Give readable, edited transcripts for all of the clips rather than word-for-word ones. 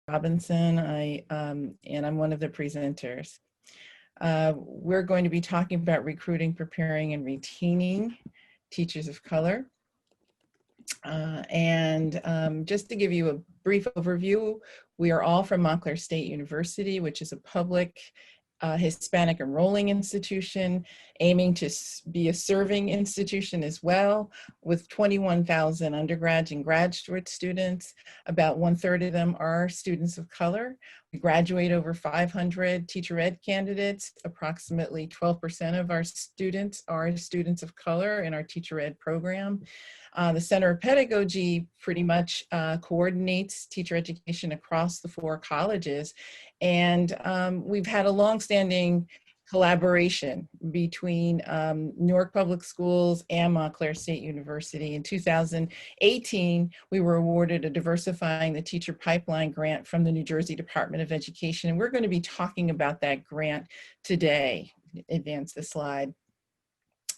Robinson, and I'm one of the presenters. We're going to be talking about recruiting, preparing, and retaining teachers of color. Just to give you a brief overview, we are all from Montclair State University, which is a public Hispanic enrolling institution, aiming to be a serving institution as well, with 21,000 undergrads and graduate students. About 1/3 of them are students of color. We graduate over 500 teacher ed candidates. Approximately 12% of our students are students of color in our teacher ed program. The Center of Pedagogy pretty much coordinates teacher education across the 4 colleges. And we've had a longstanding collaboration between Newark Public Schools and Montclair State University. In 2018, we were awarded a Diversifying the Teacher Pipeline grant from the New Jersey Department of Education. And we're going to be talking about that grant today. Advance the slide.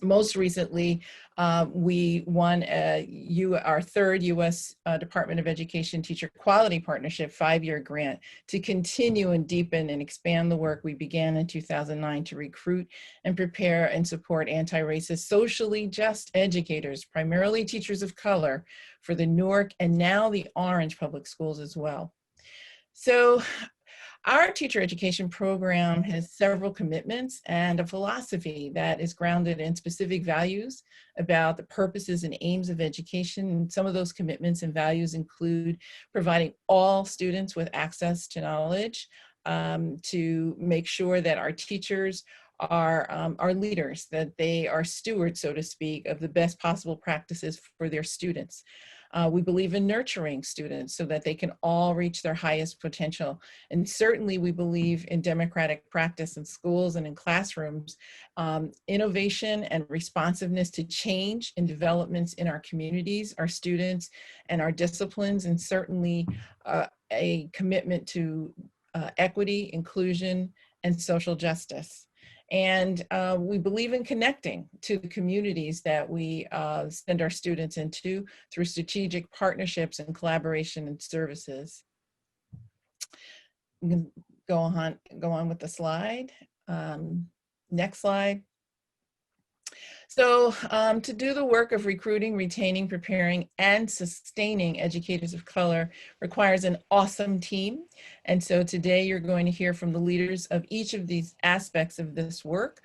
Most recently, we won our 3rd U.S. Department of Education Teacher Quality Partnership 5-year grant to continue and deepen and expand the work we began in 2009 to recruit and prepare and support anti-racist, socially just educators, primarily teachers of color, for the Newark and now the Orange Public Schools as well. So, our teacher education program has several commitments and a philosophy that is grounded in specific values about the purposes and aims of education. And some of those commitments and values include providing all students with access to knowledge, to make sure that our teachers are leaders, that they are stewards, so to speak, of the best possible practices for their students. We believe in nurturing students so that they can all reach their highest potential. And certainly we believe in democratic practice in schools and in classrooms, innovation and responsiveness to change and developments in our communities, our students, and our disciplines, and certainly a commitment to equity, inclusion, and social justice. And we believe in connecting to the communities that we send our students into through strategic partnerships and collaboration and services. You can go on with the slide. Next slide. So to do the work of recruiting, retaining, preparing, and sustaining educators of color requires an awesome team. And so today you're going to hear from the leaders of each of these aspects of this work.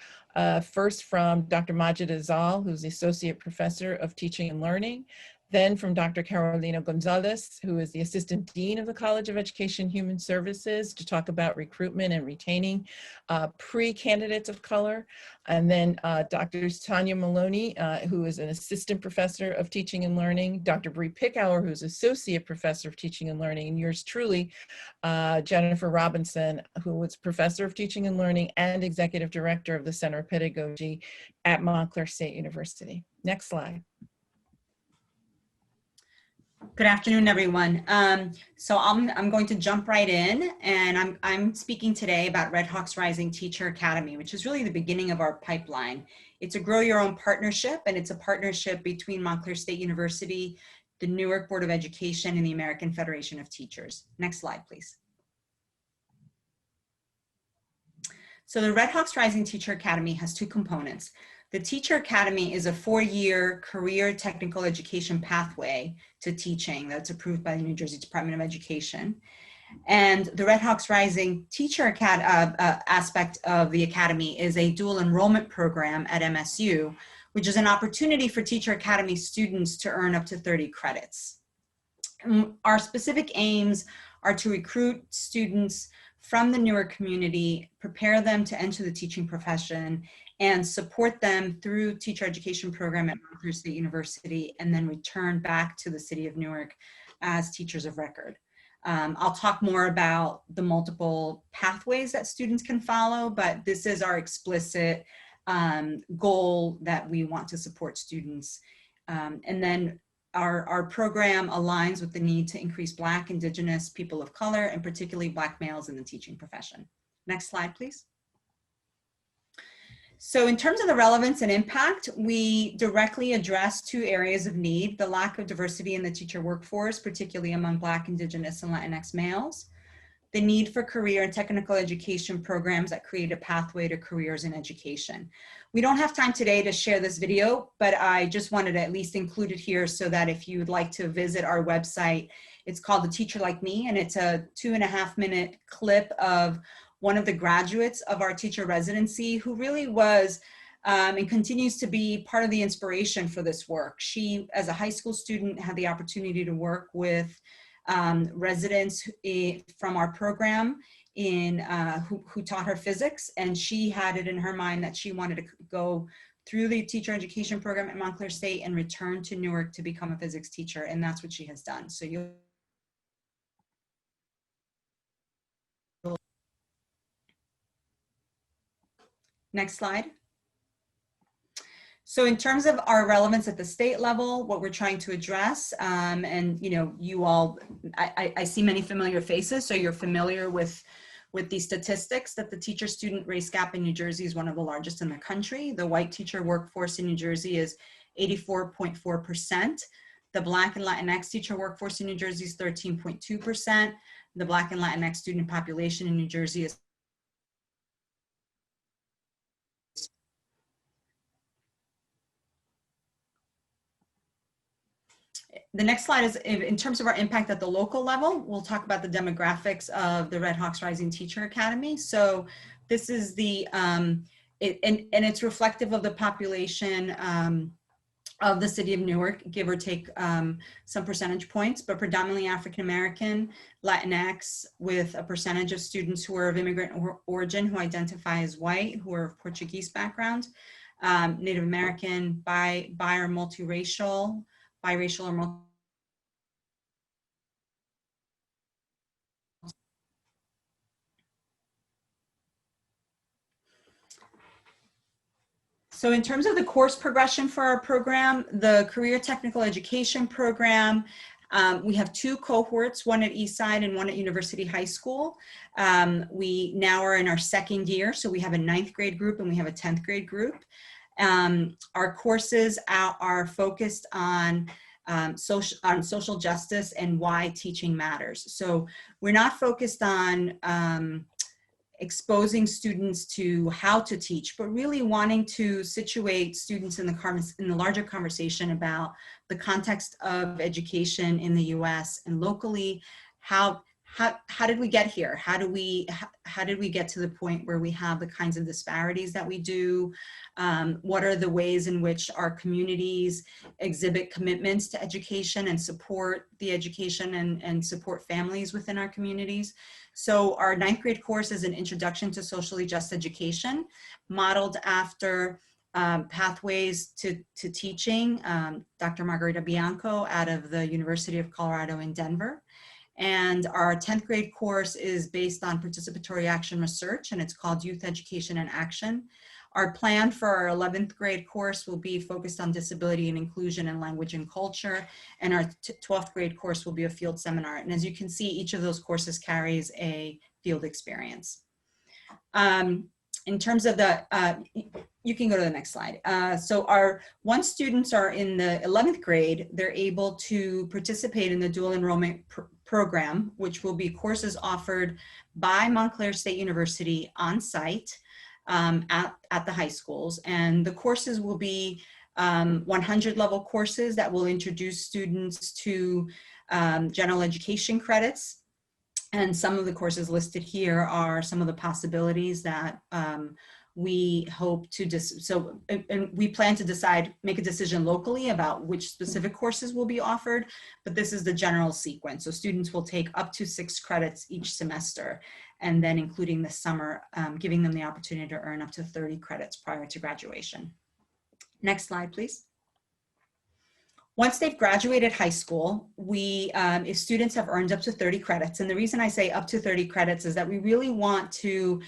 First from Dr. Mayjida Zaal, who's the Associate Professor of Teaching and Learning. Then from Dr. Carolina Gonzalez, who is the Assistant Dean of the College of Education and Human Services, to talk about recruitment and retaining pre-candidates of color. And then Dr. Tanya Maloney, who is an Assistant Professor of Teaching and Learning. Dr. Bree Picower, who's Associate Professor of Teaching and Learning. And yours truly, Jennifer Robinson, who was Professor of Teaching and Learning and Executive Director of the Center of Pedagogy at Montclair State University. Next slide. Good afternoon, everyone. So I'm going to jump right in, and I'm speaking today about Red Hawks Rising Teacher Academy, which is really the beginning of our pipeline. It's a grow your own partnership, and it's a partnership between Montclair State University, the Newark Board of Education, and the American Federation of Teachers. Next slide, please. So the Red Hawks Rising Teacher Academy has 2 components. The Teacher Academy is a 4-year career technical education pathway to teaching that's approved by the New Jersey Department of Education. And the Red Hawks Rising Teacher aspect of the Academy is a dual enrollment program at MSU, which is an opportunity for Teacher Academy students to earn up to 30 credits. Our specific aims are to recruit students from the Newark community, prepare them to enter the teaching profession, and support them through teacher education program at Montclair State University, and then return back to the city of Newark as teachers of record. I'll talk more about the multiple pathways that students can follow, but this is our explicit goal that we want to support students. And then our program aligns with the need to increase Black, Indigenous, people of color, and particularly Black males in the teaching profession. Next slide, please. So in terms of the relevance and impact, we directly address 2 areas of need: the lack of diversity in the teacher workforce, particularly among Black, Indigenous, and Latinx males, the need for career and technical education programs that create a pathway to careers in education. We don't have time today to share this video, but I just wanted to at least include it here so that if you'd like to visit our website, it's called The Teacher Like Me, and it's a 2.5-minute clip of one of the graduates of our teacher residency who really was and continues to be part of the inspiration for this work. She, as a high school student, had the opportunity to work with residents from our program who taught her physics, and she had it in her mind that she wanted to go through the teacher education program at Montclair State and return to Newark to become a physics teacher, and that's what she has done. So next slide. So in terms of our relevance at the state level, what we're trying to address, and you all, I see many familiar faces, so you're familiar with these statistics that the teacher-student race gap in New Jersey is one of the largest in the country. The white teacher workforce in New Jersey is 84.4%. The Black and Latinx teacher workforce in New Jersey is 13.2%. The Black and Latinx student population in New Jersey is the next slide is in terms of our impact at the local level. We'll talk about the demographics of the Red Hawks Rising Teacher Academy. So this is the, and it's reflective of the population of the city of Newark, give or take some percentage points, but predominantly African-American, Latinx, with a percentage of students who are of immigrant origin, who identify as white, who are of Portuguese background, Native American, bi or multiracial, biracial or multi. So in terms of the course progression for our program, the Career Technical Education program, we have 2 cohorts, one at Eastside and one at University High School. We now are in our 2nd year, so we have a 9th grade group and we have a 10th grade group. Our courses are focused on social justice and why teaching matters. So we're not focused on exposing students to how to teach, but really wanting to situate students in the larger conversation about the context of education in the US and locally. How did we get here? How did we get to the point where we have the kinds of disparities that we do? What are the ways in which our communities exhibit commitments to education and support the education and support families within our communities? So our 9th grade course is an introduction to socially just education, modeled after pathways to teaching, Dr. Margarita Bianco out of the University of Colorado in Denver. And our 10th grade course is based on participatory action research, and it's called Youth Education and Action. Our plan for our 11th grade course will be focused on disability and inclusion and language and culture. And our 12th grade course will be a field seminar. And as you can see, each of those courses carries a field experience. In terms of the, you can go to the next slide. So once students are in the 11th grade, they're able to participate in the dual enrollment program, which will be courses offered by Montclair State University on site at the high schools. And the courses will be 100 level courses that will introduce students to general education credits. And some of the courses listed here are some of the possibilities that we hope to and we plan to make a decision locally about which specific courses will be offered, but this is the general sequence. So students will take up to 6 credits each semester, and then including the summer, giving them the opportunity to earn up to 30 credits prior to graduation. Next slide, please. Once they've graduated high school, if students have earned up to 30 credits, and the reason I say up to 30 credits is that we really want to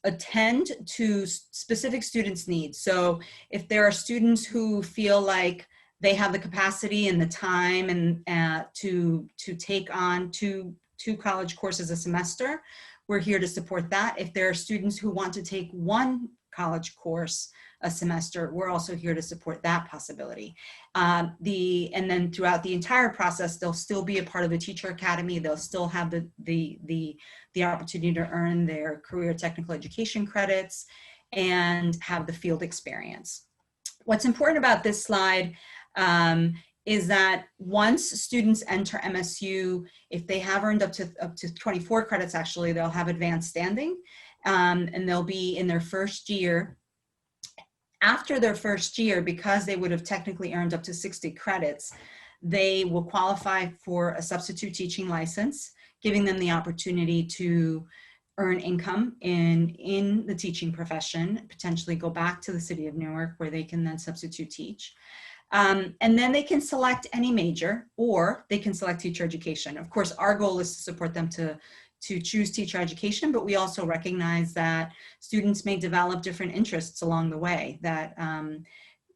attend to specific students' needs. So if there are students who feel like they have the capacity and the time and to take on two college courses a semester, we're here to support that. If there are students who want to take 1 college course a semester, we're also here to support that possibility. And then throughout the entire process, they'll still be a part of the Teacher Academy. They'll still have the opportunity to earn their career technical education credits and have the field experience. What's important about this slide is that once students enter MSU, if they have earned up to 24 credits, actually, they'll have advanced standing, and they'll be in their first year. After their first year, because they would have technically earned up to 60 credits, they will qualify for a substitute teaching license, giving them the opportunity to earn income in the teaching profession, potentially go back to the city of Newark where they can then substitute teach. And then they can select any major, or they can select teacher education. Of course, our goal is to support them to choose teacher education, but we also recognize that students may develop different interests along the way, that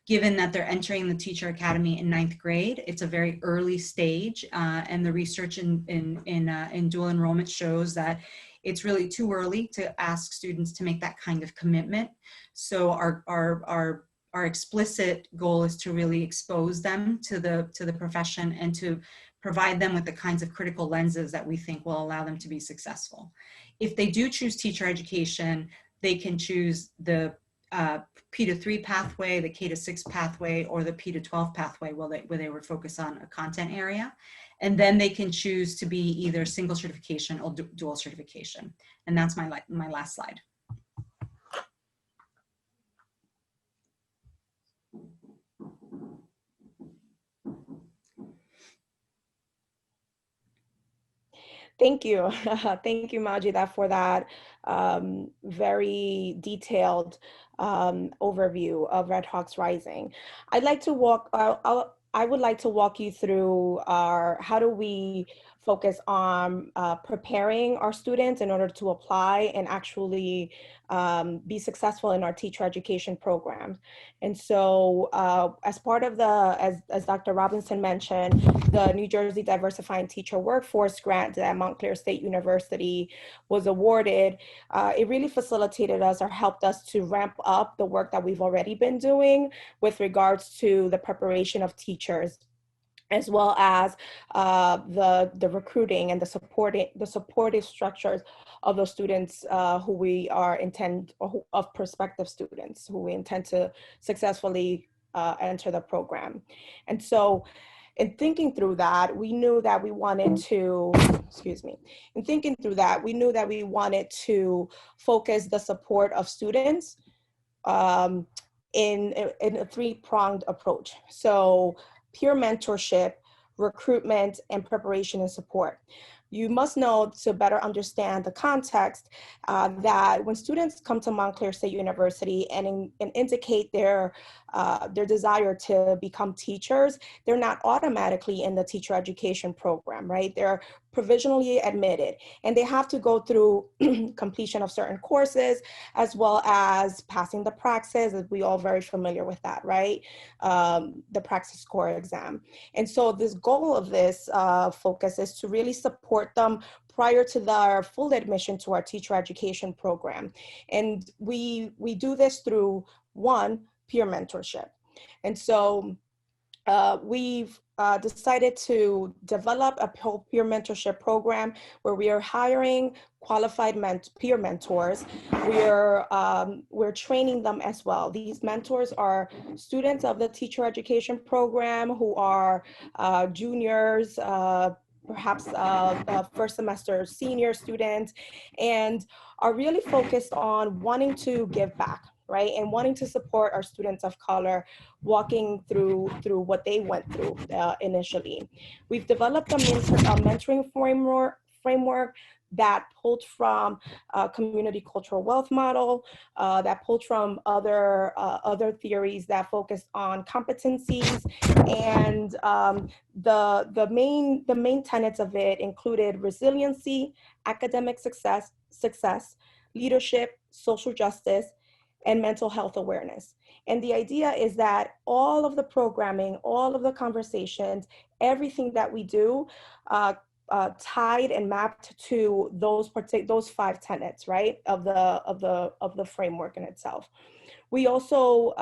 given that they're entering the Teacher Academy in 9th grade, it's a very early stage, and the research in dual enrollment shows that it's really too early to ask students to make that kind of commitment. So our explicit goal is to really expose them to the profession and to provide them with the kinds of critical lenses that we think will allow them to be successful. If they do choose teacher education, they can choose the P to 3 pathway, the K to 6 pathway, or the P to 12 pathway where they would focus on a content area. And then they can choose to be either single certification or dual certification. And that's my last slide. Thank you. Thank you, Mayjida, for that very detailed overview of Red Hawks Rising. I'd like to I would like to walk you through how do we focus on preparing our students in order to apply and actually be successful in our teacher education programs. And so as part of as Dr. Robinson mentioned, the New Jersey Diversifying Teacher Workforce Grant that Montclair State University was awarded, it really facilitated us or helped us to ramp up the work that we've already been doing with regards to the preparation of teachers, as well as the recruiting and the supportive structures of those students who we are of prospective students who we intend to successfully enter the program. And so in thinking through that, we knew that we wanted to, focus the support of students in a three-pronged approach. So peer mentorship, recruitment, and preparation and support. You must know, to better understand the context, that when students come to Montclair State University and indicate their desire to become teachers, they're not automatically in the teacher education program, right? They're provisionally admitted, and they have to go through completion of certain courses, as well as passing the praxis, as we all very familiar with that, right? The praxis core exam. And so this goal of this focus is to really support them prior to their full admission to our teacher education program. And we do this through, one, peer mentorship. And so we've decided to develop a peer mentorship program where we are hiring qualified peer mentors. We're training them as well. These mentors are students of the teacher education program who are juniors, perhaps first semester senior students, and are really focused on wanting to give back, right? And wanting to support our students of color walking through what they went through initially. We've developed a mentoring framework that pulled from community cultural wealth model, that pulled from other theories that focused on competencies, and the main tenets of it included resiliency, academic success, leadership, social justice, and mental health awareness. And the idea is that all of the programming, all of the conversations, everything that we do tied and mapped to those 5 tenets, right, of the framework in itself. We also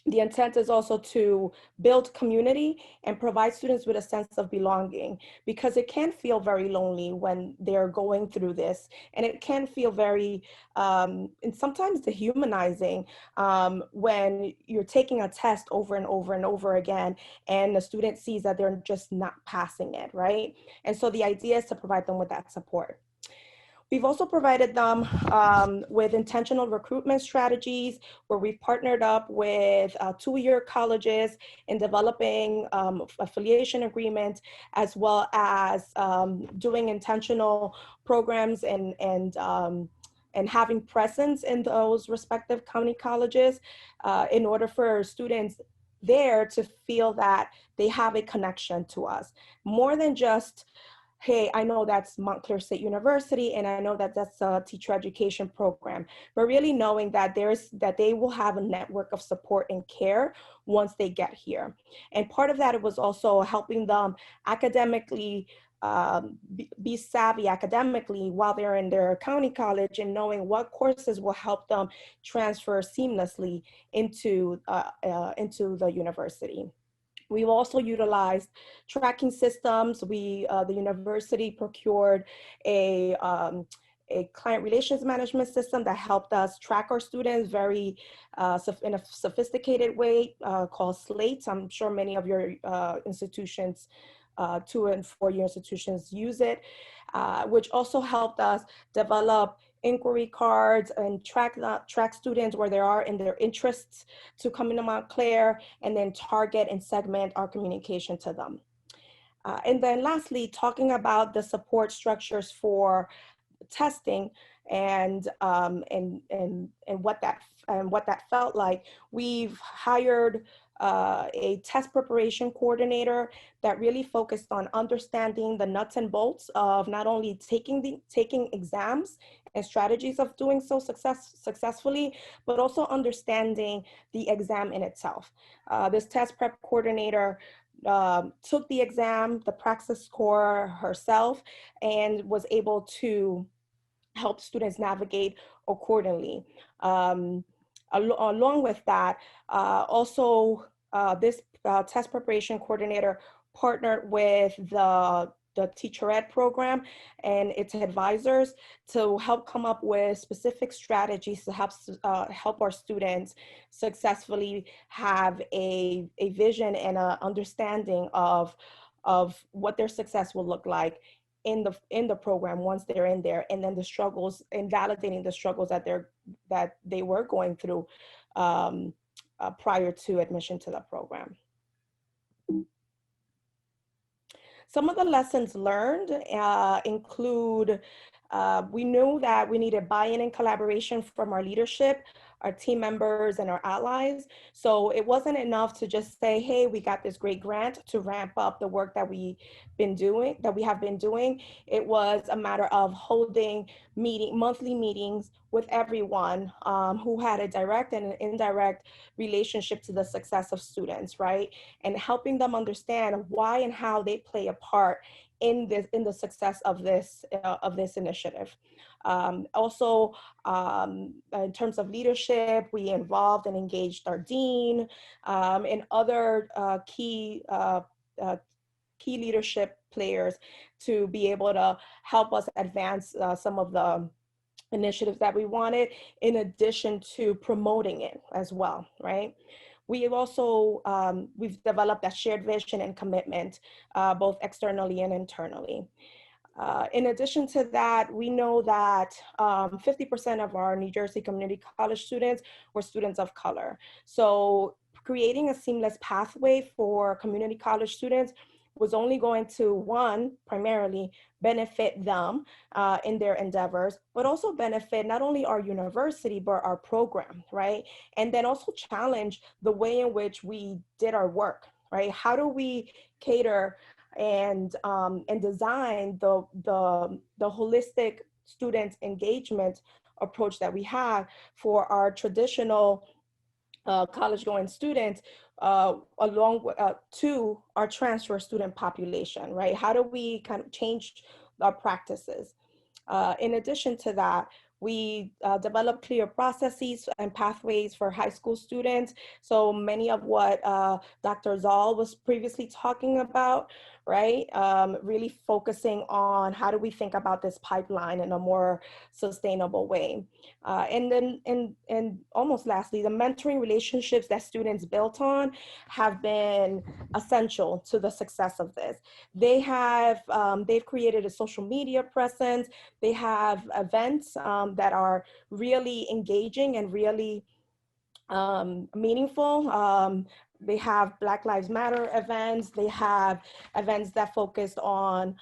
the intent is also to build community and provide students with a sense of belonging, because it can feel very lonely when they're going through this, and it can feel very and sometimes dehumanizing when you're taking a test over and over and over again and the student sees that they're just not passing it, right? And so the idea is to provide them with that support. We've also provided them with intentional recruitment strategies, where we've partnered up with 2-year colleges in developing affiliation agreements, as well as doing intentional programs and having presence in those respective county colleges in order for students there to feel that they have a connection to us. More than just, hey, I know that's Montclair State University, and I know that that's a teacher education program, but really knowing that they will have a network of support and care once they get here. And part of that, it was also helping them academically be savvy academically while they're in their county college, and knowing what courses will help them transfer seamlessly into the university. We've also utilized tracking systems. The university procured a client relations management system that helped us track our students very in a sophisticated way called Slate. I'm sure many of your institutions, 2- and 4-year institutions, use it, which also helped us develop inquiry cards and track students where they are in their interests to come into Montclair, and then target and segment our communication to them. And then lastly, talking about the support structures for testing and what that felt like. We've hired a test preparation coordinator that really focused on understanding the nuts and bolts of not only taking exams and strategies of doing so successfully, but also understanding the exam in itself. This test prep coordinator took the exam, the praxis score herself, and was able to help students navigate accordingly. Along with that, also this test preparation coordinator partnered with the teacher ed program and its advisors to help come up with specific strategies to help our students successfully have a vision and an understanding of what their success will look like in the program once they're in there, and then the struggles and validating the struggles that they were going through prior to admission to the program. Some of the lessons learned include we knew that we needed buy-in and collaboration from our leadership, our team members, and our allies. So it wasn't enough to just say, hey, we got this great grant to ramp up the work that we have been doing. It was a matter of holding monthly meetings with everyone who had a direct and an indirect relationship to the success of students, right? And helping them understand why and how they play a part in the success of this initiative. Also, in terms of leadership, we involved and engaged our dean and other key leadership players to be able to help us advance some of the initiatives that we wanted, in addition to promoting it as well, right? We have also, we've developed that shared vision and commitment, both externally and internally. In addition to that, we know that 50% of our New Jersey community college students were students of color. So creating a seamless pathway for community college students was only going to, one, primarily benefit them in their endeavors, but also benefit not only our university, but our program, right? And then also challenge the way in which we did our work, right? How do we cater and design the holistic student engagement approach that we have for our traditional college-going students along with, to our transfer student population, right? How do we kind of change our practices? In addition to that, we develop clear processes and pathways for high school students. So many of what Dr. Zaal was previously talking about, right? Really focusing on how do we think about this pipeline in a more sustainable way. And almost lastly, the mentoring relationships that students built on have been essential to the success of this. They've created a social media presence. They have events that are really engaging and really meaningful. They have Black Lives Matter events. They have events that focused on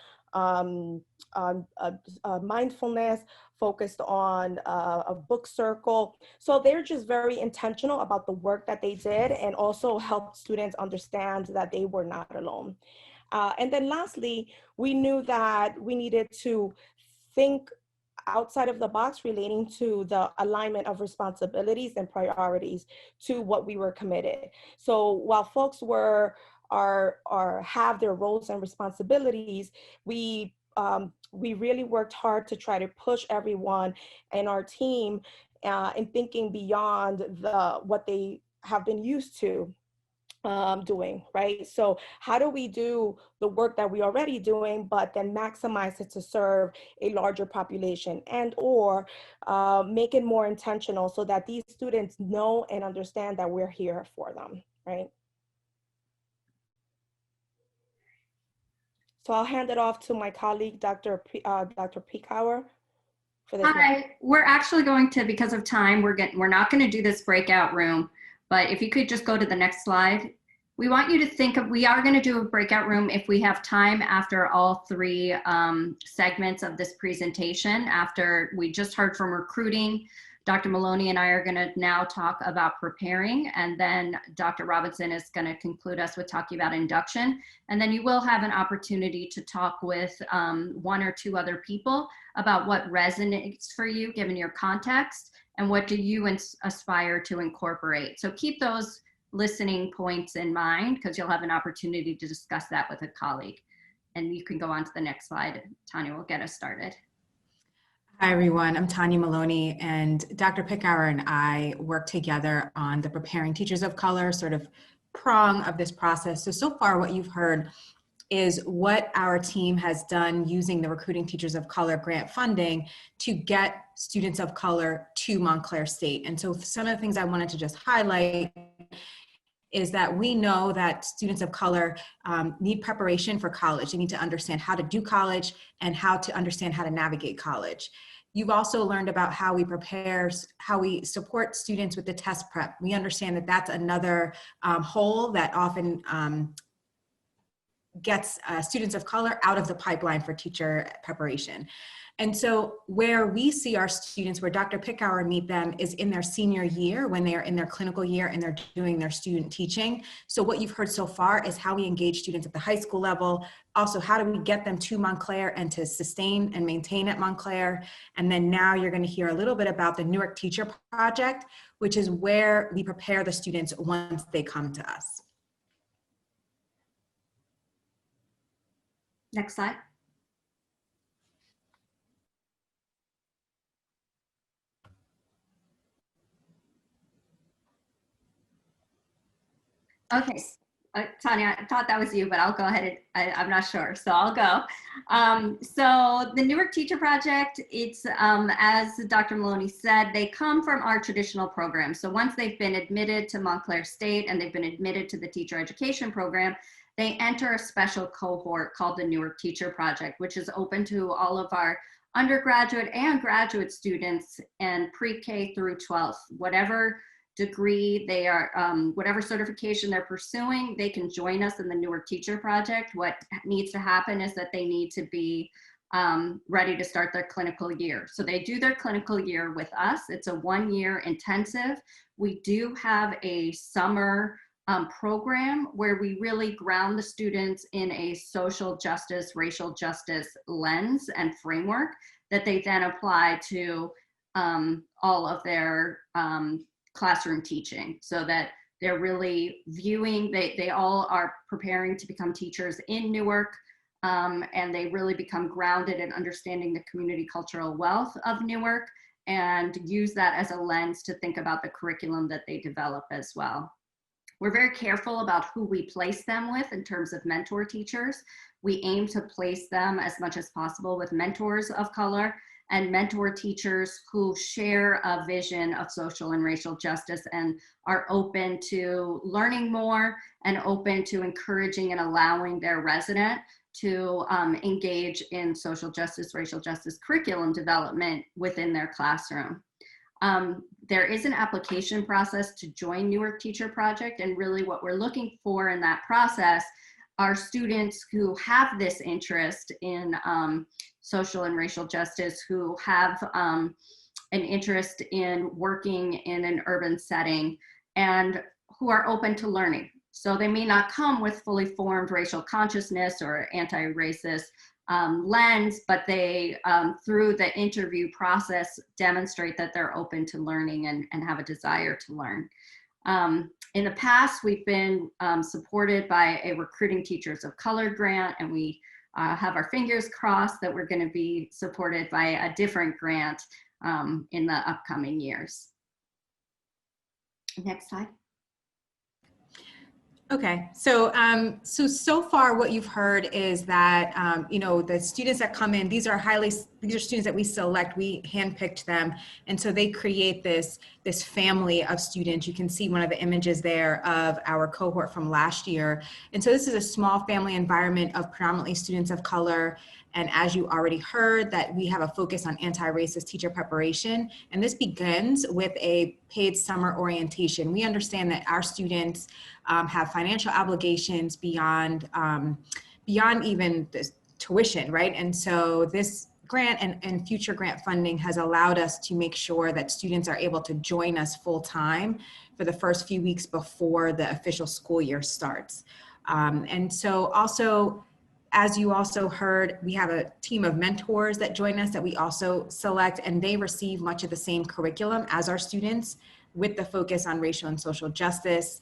mindfulness, focused on a book circle. So they're just very intentional about the work that they did, and also helped students understand that they were not alone. And then lastly, we knew that we needed to think outside of the box relating to the alignment of responsibilities and priorities to what we were committed. So while folks have their roles and responsibilities, we really worked hard to try to push everyone in our team in thinking beyond what they have been used to doing, right? So how do we do the work that we're already doing, but then maximize it to serve a larger population, and or make it more intentional so that these students know and understand that we're here for them, right? So I'll hand it off to my colleague, Dr. Picower, for this. Hi, we're actually going to, because of time, we're not going to do this breakout room, but if you could just go to the next slide. We want you to think of, we are going to do a breakout room if we have time after all three segments of this presentation. After we just heard from recruiting, Dr. Maloney and I are going to now talk about preparing, and then Dr. Robinson is going to conclude us with talking about induction. And then you will have an opportunity to talk with one or two other people about what resonates for you given your context, and what do you aspire to incorporate. So keep those listening points in mind, because you'll have an opportunity to discuss that with a colleague. And you can go on to the next slide. Tanya will get us started. Hi, everyone. I'm Tanya Maloney, and Dr. Picower and I work together on the Preparing Teachers of Color sort of prong of this process. So far what you've heard is what our team has done using the Recruiting Teachers of Color grant funding to get students of color to Montclair State. And so some of the things I wanted to just highlight is that we know that students of color need preparation for college. They need to understand how to do college and how to understand how to navigate college. You've also learned about how we support students with the test prep. We understand that that's another hole that often gets students of color out of the pipeline for teacher preparation. And so where we see our students, where Dr. Picower meet them, is in their senior year, when they are in their clinical year and they're doing their student teaching. So what you've heard so far is how we engage students at the high school level. Also, how do we get them to Montclair and to sustain and maintain at Montclair? And then now you're going to hear a little bit about the Newark Teacher Project, which is where we prepare the students once they come to us. Next slide. Okay, Tanya, I thought that was you, but I'll go ahead and I'm not sure, so I'll go. So the Newark Teacher Project, it's, as Dr. Maloney said, they come from our traditional program. So once they've been admitted to Montclair State and they've been admitted to the teacher education program, they enter a special cohort called the Newark Teacher Project, which is open to all of our undergraduate and graduate students and pre-K through 12th, whatever degree they are, whatever certification they're pursuing, they can join us in the Newark Teacher Project. What needs to happen is that they need to be ready to start their clinical year. So they do their clinical year with us. It's a 1-year intensive. We do have a summer program where we really ground the students in a social justice, racial justice lens and framework that they then apply to all of their classroom teaching, so that They're really viewing, they all are preparing to become teachers in Newark, and they really become grounded in understanding the community cultural wealth of Newark and use that as a lens to think about the curriculum that they develop as well. We're very careful about who we place them with in terms of mentor teachers. We aim to place them as much as possible with mentors of color and mentor teachers who share a vision of social and racial justice and are open to learning more and open to encouraging and allowing their resident to engage in social justice, racial justice curriculum development within their classroom. There is an application process to join Newark Teacher Project, and really what we're looking for in that process are students who have this interest in social and racial justice, who have an interest in working in an urban setting, and who are open to learning. So they may not come with fully formed racial consciousness or anti-racist lens, but they, through the interview process, demonstrate that they're open to learning and have a desire to learn. In the past, we've been supported by a Recruiting Teachers of Color grant, and we have our fingers crossed that we're going to be supported by a different grant in the upcoming years. Next slide. Okay, so so far what you've heard is that you know, the students that come in, these are students that we select, we handpicked them, and so they create this family of students. You can see one of the images there of our cohort from last year, and so this is a small family environment of predominantly students of color. And as you already heard, that we have a focus on anti-racist teacher preparation, and this begins with a paid summer orientation. We understand that our students have financial obligations beyond even the tuition, right? And so this grant and future grant funding has allowed us to make sure that students are able to join us full time for the first few weeks before the official school year starts. And so also, as you also heard, we have a team of mentors that join us that we also select, and they receive much of the same curriculum as our students with the focus on racial and social justice.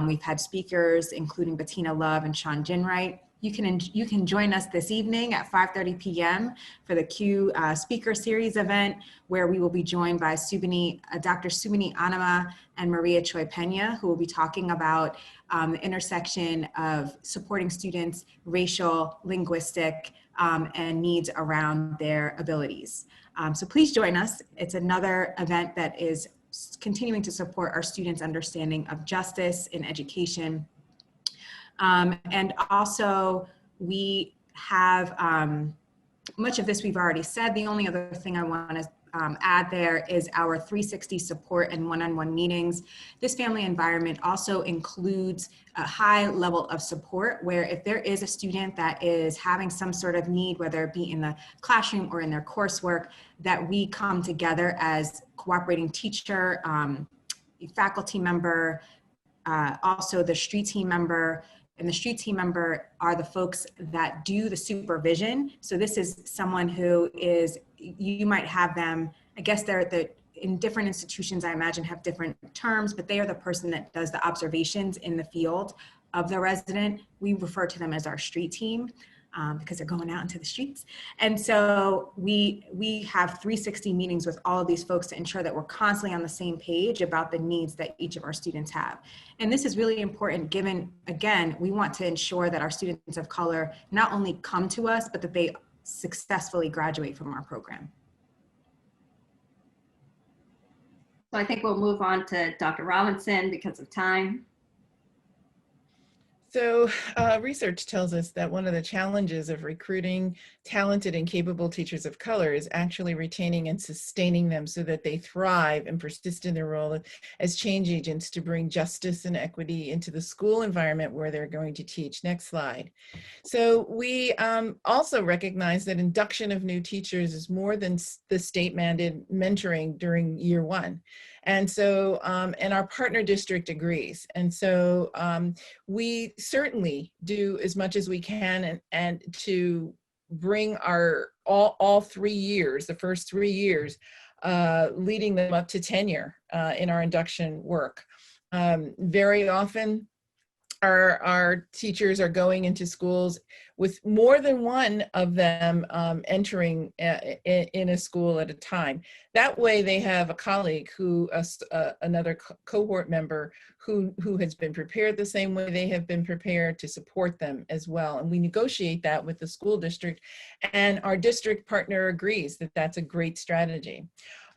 We've had speakers, including Bettina Love and Sean Ginwright. You can join us this evening at 5:30 p.m. for the Q Speaker Series event, where we will be joined by Dr. Subini Anama and Maria Choi Pena, who will be talking about the intersection of supporting students' racial, linguistic, and needs around their abilities. So please join us. It's another event that is continuing to support our students' understanding of justice in education. And also we have, much of this we've already said. The only other thing I want to add there is our 360 support and one-on-one meetings. This family environment also includes a high level of support, where if there is a student that is having some sort of need, whether it be in the classroom or in their coursework, that we come together as cooperating teacher, faculty member, also the street team member. And the street team member are the folks that do the supervision. So this is someone who is, you might have them, I guess in different institutions, I imagine, have different terms, but they are the person that does the observations in the field of the resident. We refer to them as our street team because they're going out into the streets. And so we have 360 meetings with all of these folks to ensure that we're constantly on the same page about the needs that each of our students have. And this is really important given, again, we want to ensure that our students of color not only come to us, but that they successfully graduate from our program. So I think we'll move on to Dr. Robinson because of time. So research tells us that one of the challenges of recruiting talented and capable teachers of color is actually retaining and sustaining them so that they thrive and persist in their role as change agents to bring justice and equity into the school environment where they're going to teach. Next slide. So we also recognize that induction of new teachers is more than the state-mandated mentoring during year one. And so, and our partner district agrees. And so we certainly do as much as we can and to bring our all 3 years, the first 3 years, leading them up to tenure in our induction work. Very often, our teachers are going into schools with more than one of them entering in a school at a time. That way they have a colleague who, another cohort member who has been prepared the same way they have been prepared to support them as well. And we negotiate that with the school district, and our district partner agrees that that's a great strategy.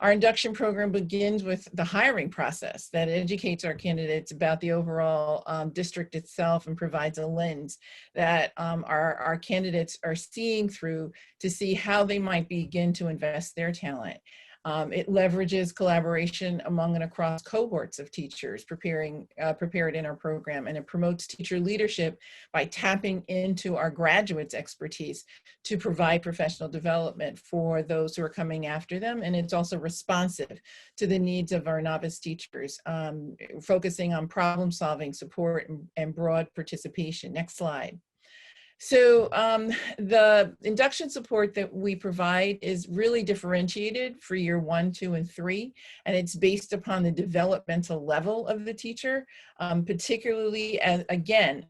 Our induction program begins with the hiring process that educates our candidates about the overall district itself and provides a lens that our candidates are seeing through to see how they might begin to invest their talent. It leverages collaboration among and across cohorts of teachers prepared in our program, and it promotes teacher leadership by tapping into our graduates' expertise to provide professional development for those who are coming after them. And it's also responsive to the needs of our novice teachers, focusing on problem solving, support, and broad participation. Next slide. So the induction support that we provide is really differentiated for year 1, 2, and 3, and it's based upon the developmental level of the teacher, particularly as, again,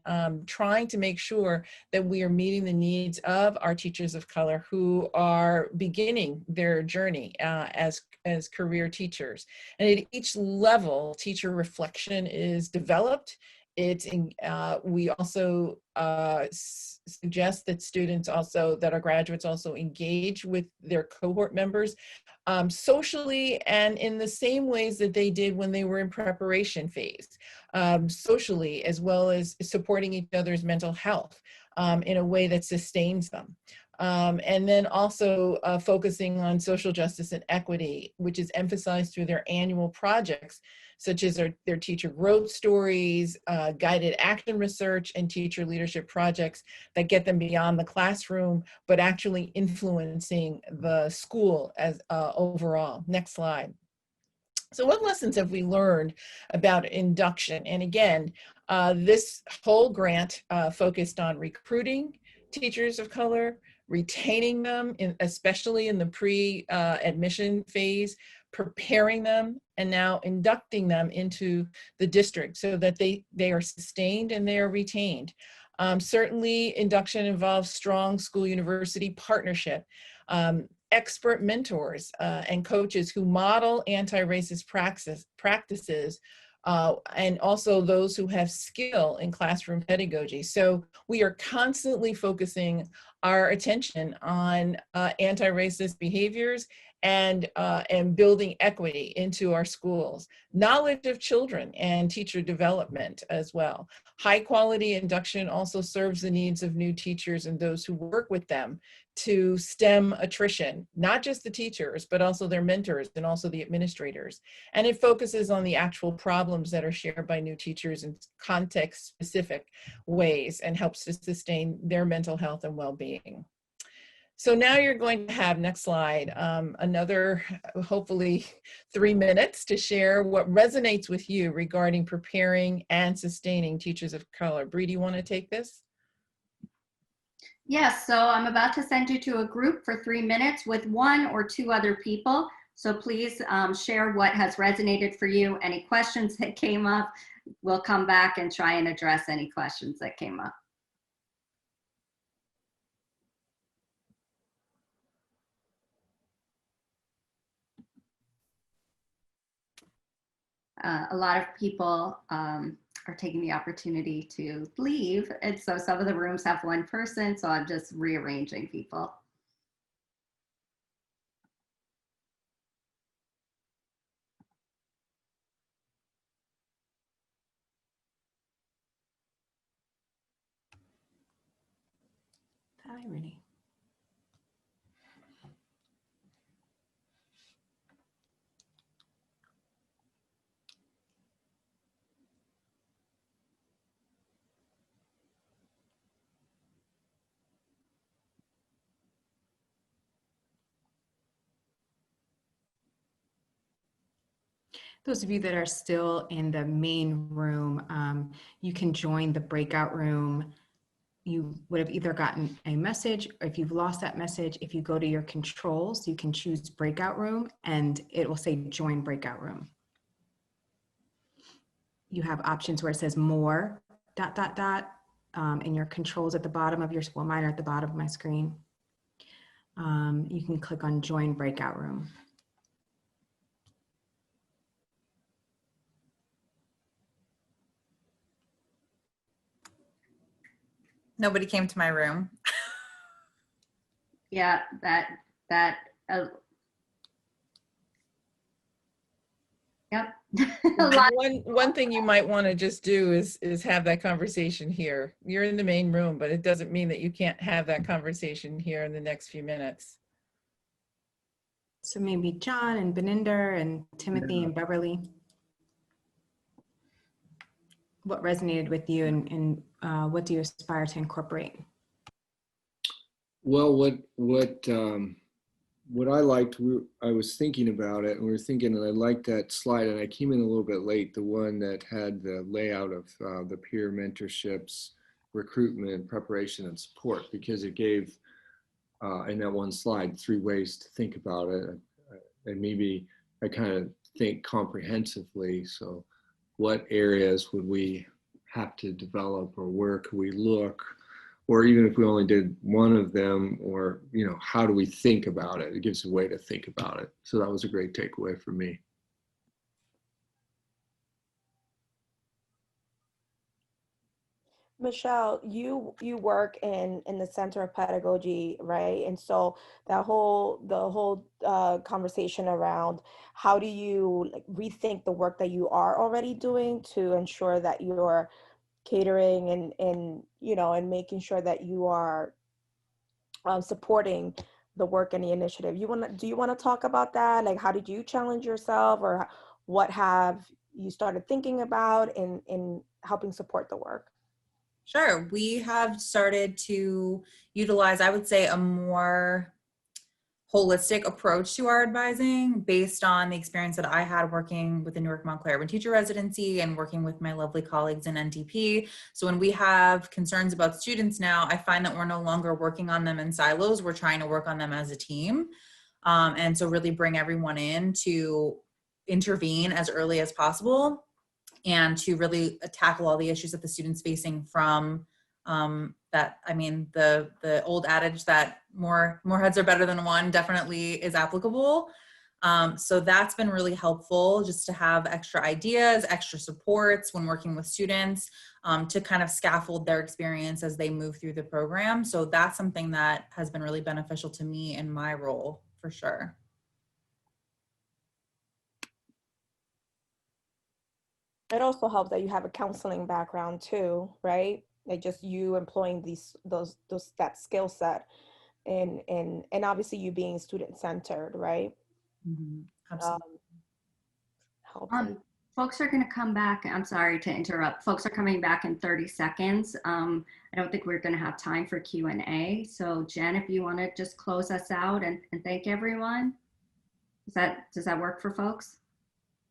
trying to make sure that we are meeting the needs of our teachers of color who are beginning their journey as career teachers. And at each level, teacher reflection is developed. We also suggest that students also, that our graduates also engage with their cohort members socially and in the same ways that they did when they were in preparation phase, socially, as well as supporting each other's mental health in a way that sustains them. And then also focusing on social justice and equity, which is emphasized through their annual projects, such as their teacher growth stories, guided action research, and teacher leadership projects that get them beyond the classroom, but actually influencing the school as overall. Next slide. So what lessons have we learned about induction? And again, this whole grant focused on recruiting teachers of color, retaining them, especially in the pre-admission phase, preparing them, and now inducting them into the district so that they are sustained and they are retained. Certainly, induction involves strong school-university partnership, expert mentors and coaches who model anti-racist practices, and also those who have skill in classroom pedagogy. So we are constantly focusing our attention on anti-racist behaviors and building equity into our schools. Knowledge of children and teacher development as well. High quality induction also serves the needs of new teachers and those who work with them to stem attrition, not just the teachers, but also their mentors and also the administrators. And it focuses on the actual problems that are shared by new teachers in context-specific ways and helps to sustain their mental health and well-being. So now you're going to have, next slide, another, hopefully 3 minutes to share what resonates with you regarding preparing and sustaining teachers of color. Bree, do you want to take this? Yes, so I'm about to send you to a group for 3 minutes with 1 or 2 other people. So please share what has resonated for you. Any questions that came up, we'll come back and try and address any questions that came up. A lot of people are taking the opportunity to leave. And so some of the rooms have 1 person, so I'm just rearranging people. Hi, Renee. Those of you that are still in the main room, you can join the breakout room. You would have either gotten a message, or if you've lost that message, if you go to your controls, you can choose breakout room and it will say join breakout room. you have options where it says more, ... and your controls at the bottom of your, well, mine are at the bottom of my screen. You can click on join breakout room. Nobody came to my room. Yeah, yep. A lot. One thing you might want to just do is have that conversation here. You're in the main room, but it doesn't mean that you can't have that conversation here in the next few minutes. So maybe John and Beninder and Timothy and Beverly. What resonated with you, and what do you aspire to incorporate? Well, what I liked, I was thinking about it, and we were thinking, and I liked that slide, and I came in a little bit late, the one that had the layout of the peer mentorships, recruitment, preparation, and support, because it gave, in that one slide, 3 ways to think about it. And maybe I kind of think comprehensively. So what areas would we have to develop, or where could we look? Or even if we only did one of them, or, you know, how do we think about it? It gives a way to think about it. So that was a great takeaway for me. Michelle, you work in the Center of Pedagogy, right? And so the whole conversation around how do you like rethink the work that you are already doing to ensure that you're catering and you know, and making sure that you are supporting the work and the initiative. Do you want to talk about that? Like, how did you challenge yourself, or what have you started thinking about in helping support the work? Sure. We have started to utilize, I would say, a more holistic approach to our advising based on the experience that I had working with the Newark Montclair Urban Teacher Residency and working with my lovely colleagues in NTP. So when we have concerns about students now, I find that we're no longer working on them in silos. We're trying to work on them as a team. And so really bring everyone in to intervene as early as possible, and to really tackle all the issues that the students facing from that. I mean, the old adage that more heads are better than one definitely is applicable. So that's been really helpful, just to have extra ideas, extra supports when working with students, to kind of scaffold their experience as they move through the program. So that's something that has been really beneficial to me in my role, for sure. It also helps that you have a counseling background too, right? Like just you employing that skill set, and obviously you being student centered, right? Mm-hmm. Absolutely. Helps. Folks are going to come back. I'm sorry to interrupt. Folks are coming back in 30 seconds. I don't think we're going to have time for Q&A. So Jen, if you want to just close us out and thank everyone. Does that work for folks?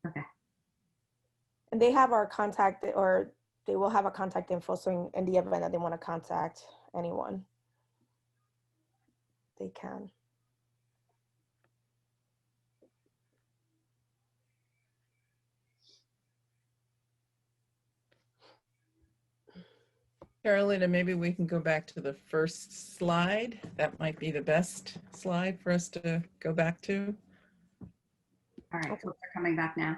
Okay. And they have our contact, or they will have a contact info, so in the event that they want to contact anyone, they can. Carolina, maybe we can go back to the first slide. That might be the best slide for us to go back to. All right, folks are coming back now.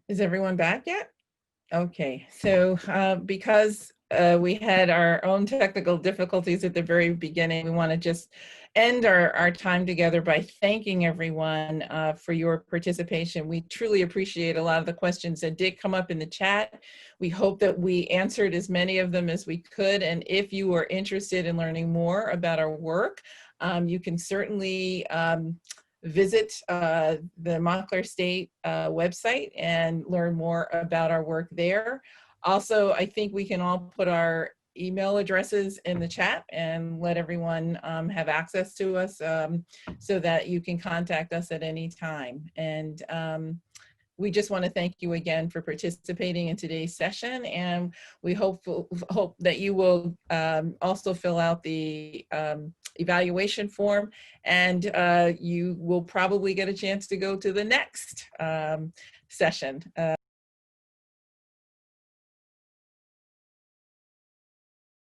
Is everyone back yet? Okay, so because we had our own technical difficulties at the very beginning, we want to just end our time together by thanking everyone for your participation. We truly appreciate a lot of the questions that did come up in the chat. We hope that we answered as many of them as we could. And if you are interested in learning more about our work, You can certainly visit the Montclair State website and learn more about our work there. Also, I think we can all put our email addresses in the chat and let everyone have access to us so that you can contact us at any time. And we just want to thank you again for participating in today's session, and we hope that you will also fill out the evaluation form, and you will probably get a chance to go to the next session